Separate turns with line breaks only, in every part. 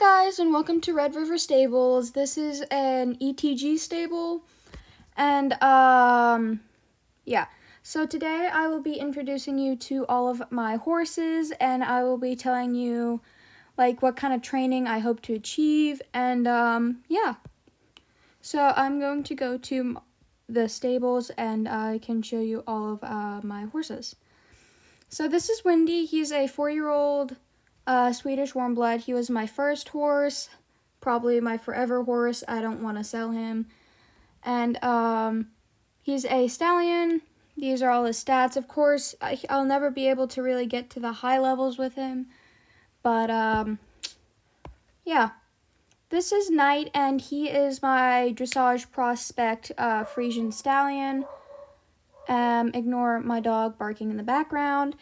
guys, and welcome to Red River Stables. This is an ETG stable, and yeah. So today I will be introducing you to all of my horses, and I will be telling you like what kind of training I hope to achieve, and yeah. So I'm going to go to the stables, and I can show you all of my horses. So this is Windy. He's a 4-year-old Swedish warm blood. He was my first horse, probably my forever horse. I don't want to sell him. And he's a stallion. These are all his stats. Of course, I'll never be able to really get to the high levels with him. But yeah. This is Knight, and he is my dressage prospect Frisian stallion. Ignore my dog barking in the background.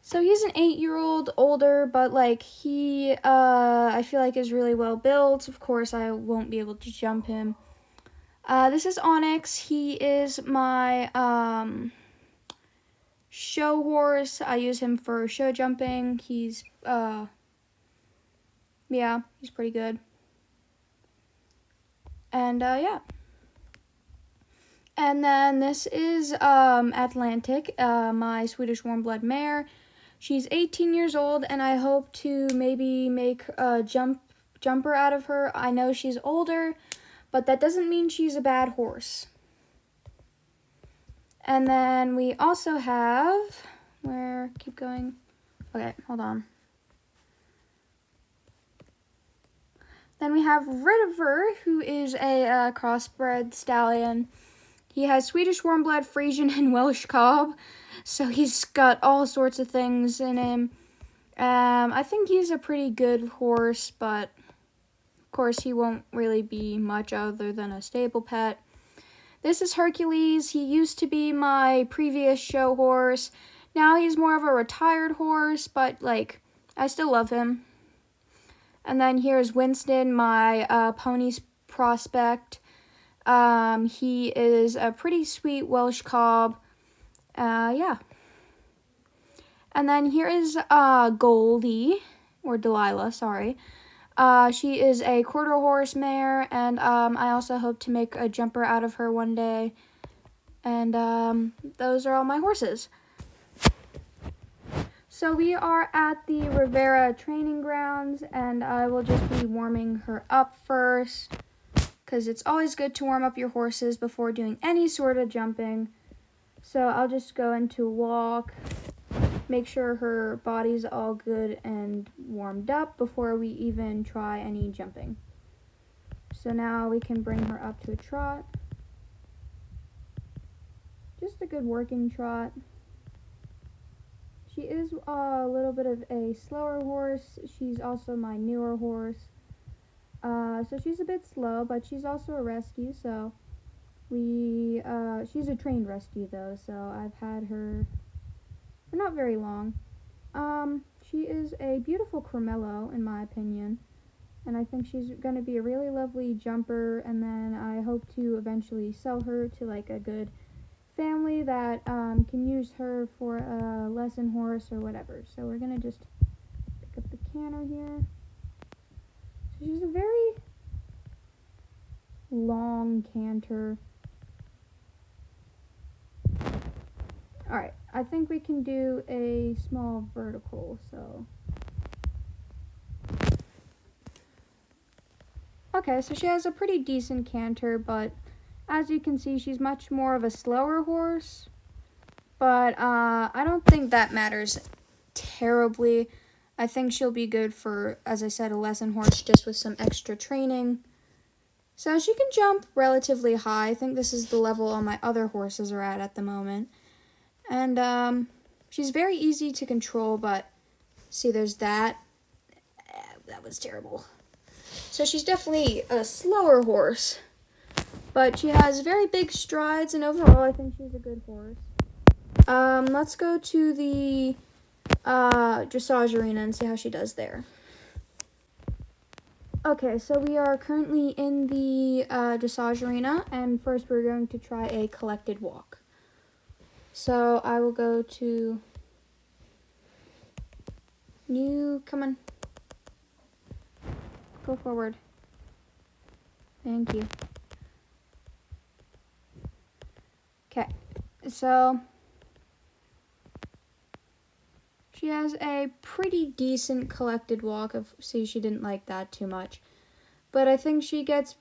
So he's an 8-year-old, older, but like he, I feel like is really well built. Of course, I won't be able to jump him. This is Onyx. He is my show horse. I use him for show jumping. He's, yeah, he's pretty good. And yeah. And then this is Atlantic, my Swedish warm blood mare. She's 18 years old, and I hope to maybe make a jumper out of her. I know she's older, but that doesn't mean she's a bad horse. And then we also have, keep going. Okay, hold on. Then we have River, who is a crossbred stallion. He has Swedish warm blood, Frisian, and Welsh cob, so he's got all sorts of things in him. I think he's a pretty good horse, but of course he won't really be much other than a stable pet. This is Hercules. He used to be my previous show horse. Now he's more of a retired horse, but like I still love him. And then here's Winston, my pony's prospect. He is a pretty sweet Welsh cob. Yeah. And then here is Goldie, or Delilah, sorry. She is a quarter horse mare, and I also hope to make a jumper out of her one day. And those are all my horses. So we are at the Rivera training grounds, and I will just be warming her up first, because it's always good to warm up your horses before doing any sort of jumping. So I'll just go into a walk, make sure her body's all good and warmed up before we even try any jumping. So now we can bring her up to a trot. Just a good working trot. She is a little bit of a slower horse. She's also my newer horse. So she's a bit slow, but she's also a rescue, so she's a trained rescue though, so I've had her for not very long. She is a beautiful Cremello, in my opinion, and I think she's going to be a really lovely jumper, and then I hope to eventually sell her to like a good family that can use her for a lesson horse or whatever. So we're going to just pick up the canter here. So she's a very long canter. Alright, I think we can do a small vertical, so. Okay, so she has a pretty decent canter, but as you can see, she's much more of a slower horse. But I don't think that matters terribly. I think she'll be good for, as I said, a lesson horse just with some extra training. So she can jump relatively high. I think this is the level all my other horses are at the moment. And she's very easy to control, but see, there's that. That was terrible. So she's definitely a slower horse, but she has very big strides, and overall I think she's a good horse. Let's go to the dressage arena and see how she does there. Okay, so we are currently in the dressage arena, and first we're going to try a collected walk. So I will go to come on. Go forward. Thank you. Okay, so she has a pretty decent collected walk. See, she didn't like that too much. But I think she gets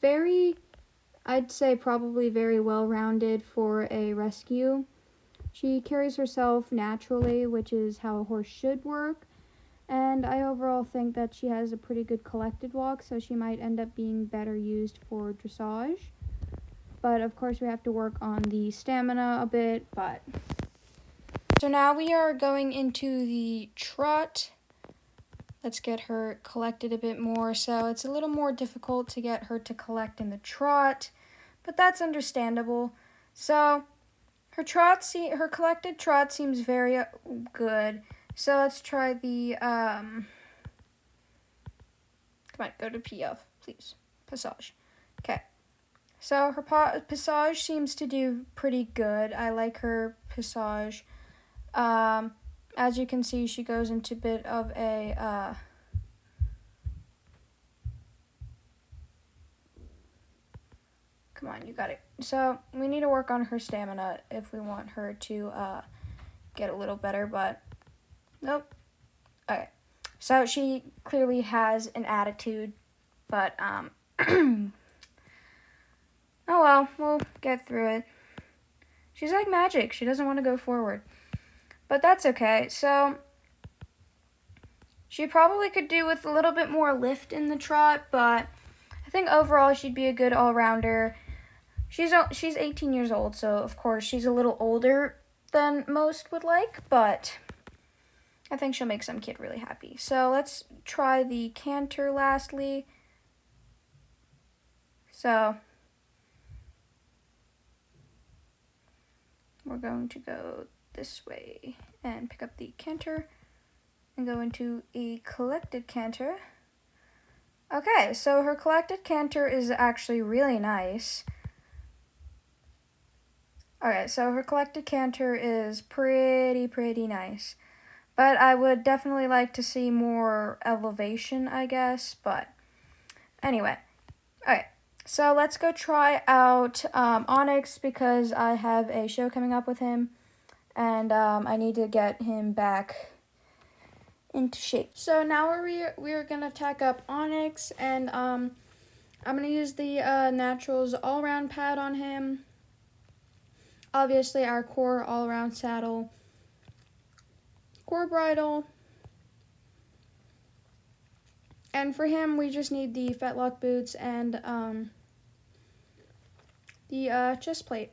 I'd say probably very well-rounded for a rescue. She carries herself naturally, which is how a horse should work. And I overall think that she has a pretty good collected walk, so she might end up being better used for dressage. But of course we have to work on the stamina a bit, So now we are going into the trot. Let's get her collected a bit more. So it's a little more difficult to get her to collect in the trot, but that's understandable. So her collected trot seems very good. So let's try the, come on, go to PF, please. Passage. Okay. So her passage seems to do pretty good. I like her passage. As you can see, she goes into a bit of a, come on, you got it. So we need to work on her stamina if we want her to, get a little better, but nope. Okay. So she clearly has an attitude, but, oh well, we'll get through it. She's like magic. She doesn't want to go forward. But that's okay. So she probably could do with a little bit more lift in the trot, but I think overall she'd be a good all-rounder. She's 18 years old, so of course she's a little older than most would like, but I think she'll make some kid really happy. So let's try the canter lastly. So we're going to go this way and pick up the canter and go into a collected canter. Okay, so her collected canter is actually really nice. Okay, so her collected canter is pretty nice. But I would definitely like to see more elevation, I guess. But anyway, okay. So let's go try out Onyx because I have a show coming up with him. And I need to get him back into shape. So now we're going to tack up Onyx. And I'm going to use the Naturals all-around pad on him. Obviously our core all-around saddle. Core bridle. And for him, we just need the fetlock boots and the chest plate.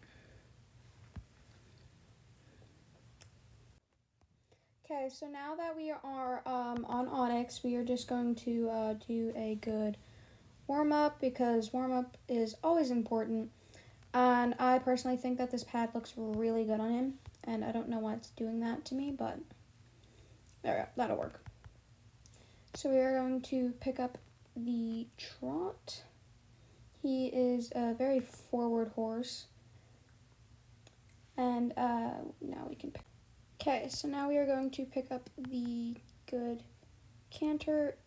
Okay, so now that we are on Onyx, we are just going to do a good warm-up because warm-up is always important. And I personally think that this pad looks really good on him. And I don't know why it's doing that to me, but there we go, that'll work. So we are going to pick up the trot. He is a very forward horse. And now we can pick. Okay, so now we are going to pick up the good canter.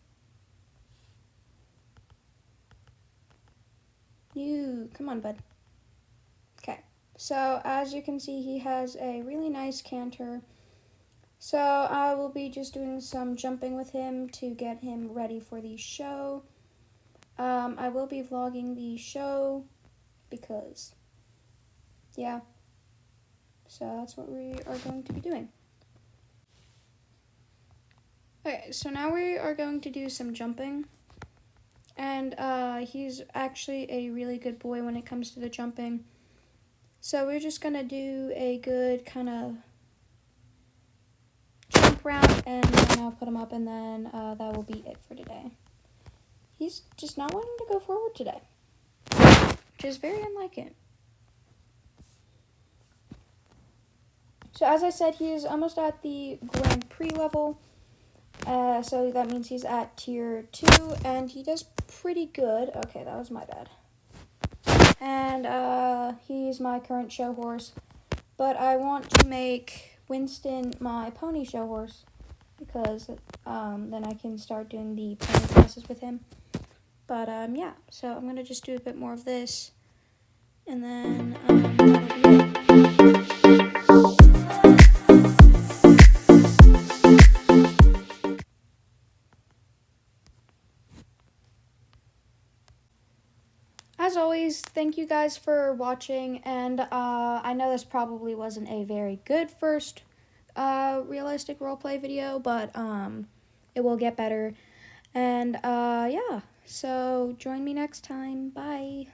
Come on, bud. Okay, so as you can see, he has a really nice canter. So I will be just doing some jumping with him to get him ready for the show. I will be vlogging the show because, yeah. So that's what we are going to be doing. Okay, so now we are going to do some jumping. And he's actually a really good boy when it comes to the jumping. So we're just going to do a good kind of jump round, and then I'll put him up, and then that will be it for today. He's just not wanting to go forward today, which is very unlike him. So as I said, he is almost at the Grand Prix level. So that means he's at tier 2, and he does pretty good. Okay, that was my bad. And he's my current show horse. But I want to make Winston my pony show horse because then I can start doing the pony classes with him. But yeah, so I'm gonna just do a bit more of this, and then that'll be it. As always, thank you guys for watching, and I know this probably wasn't a very good first realistic roleplay video, but it will get better. And yeah, so join me next time. Bye.